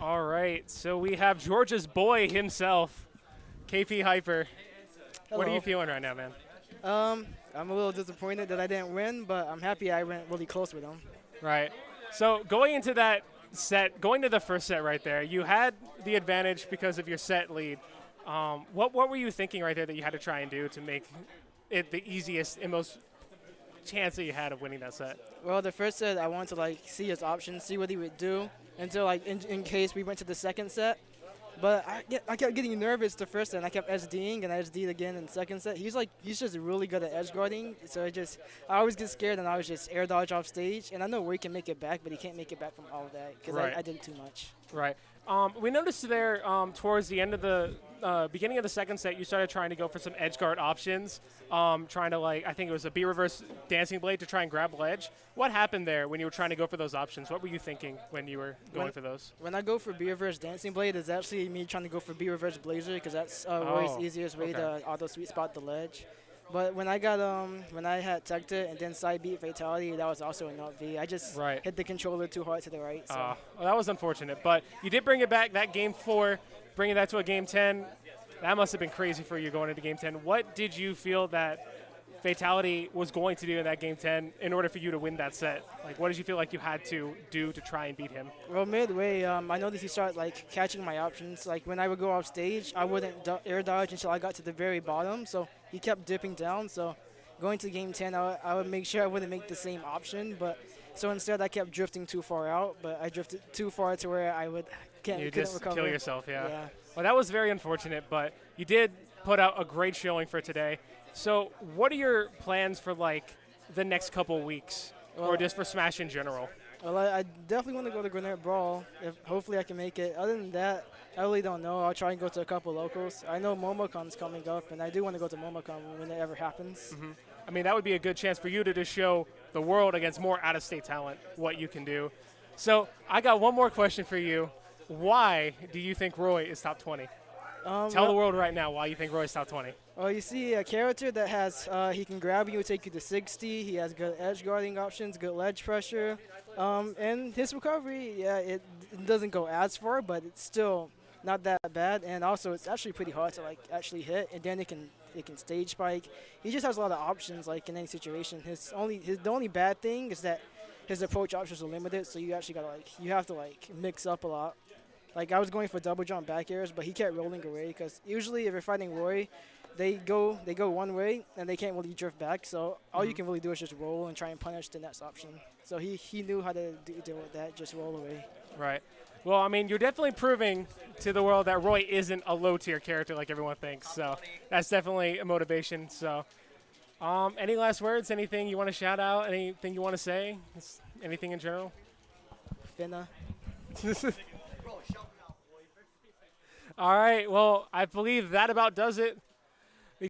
All right, so we have Georgia's boy himself, KP Hyper. What are Hello. you feeling right now, man? I'm a little disappointed that I didn't win, but I'm happy I went really close with him. Right. So going into that set, going to the first set right there, you had the advantage because of your set lead. What were you thinking right there that you had to try and do to make it the easiest and most chance that you had of winning that set? Well, the first set I wanted to like see his options, see what he would do, until like in case we went to the second set. But I kept getting nervous the first set, and I kept SDing, and I SD'd again in the second set. He's just really good at edge guarding, so I always get scared, and I was just air dodge off stage. And I know where he can make it back, but he can't make it back from all of that because Right. I did too much. Right. We noticed there towards the end of the beginning of the second set, you started trying to go for some edge guard options, trying to I think it was a B reverse dancing blade to try and grab ledge. What happened there when you were trying to go for those options? What were you thinking when you were going for those? When I go for B reverse dancing blade, it's actually me trying to go for B reverse blazer because that's Roy's easiest way to auto sweet spot the ledge. But when I had teched it and then side beat fatality, that was also a not V. I just hit the controller too hard to the right. So. Well, that was unfortunate, but you did bring it back that game 4, bringing that to a game 10. That must have been crazy for you going into game 10. What did you feel that fatality was going to do in that game 10 in order for you to win that set? Like, what did you feel like you had to do to try and beat him? Well, midway, I noticed he started catching my options. Like when I would go off stage, I wouldn't air dodge until I got to the very bottom. So he kept dipping down. So going to game 10, I would make sure I wouldn't make the same option. But so instead, I kept drifting too far out. But I drifted too far to where couldn't recover. Kill yourself. Yeah. Well, that was very unfortunate, but you did put out a great showing for today. So what are your plans for the next couple weeks, or just for Smash in general? Well, I definitely want to go to Gwinnett Brawl. Hopefully I can make it. Other than that, I really don't know. I'll try and go to a couple locals. I know MomoCon's coming up, and I do want to go to MomoCon when it ever happens. Mm-hmm. I mean, that would be a good chance for you to just show the world against more out-of-state talent what you can do. So I got one more question for you. Why do you think Roy is top 20? Tell the world right now why you think Roy is top 20. Well, you see a character that has, he can grab you, take you to 60. He has good edge guarding options, good ledge pressure. And his recovery, it doesn't go as far, but it's still not that bad. And also, it's actually pretty hard to actually hit. And then it can stage spike. He just has a lot of options in any situation. The only bad thing is that his approach options are limited. So you actually you have to mix up a lot. I was going for double jump back airs, but he kept rolling away because usually if you're fighting Roy, they go one way and they can't really drift back. So all you can really do is just roll and try and punish the next option. So he knew how to deal with that, just roll away. Right. Well, I mean, you're definitely proving to the world that Roy isn't a low-tier character like everyone thinks. So that's definitely a motivation. So any last words? Anything you want to shout out? Anything you want to say? Anything in general? Finna. All right, well, I believe that about does it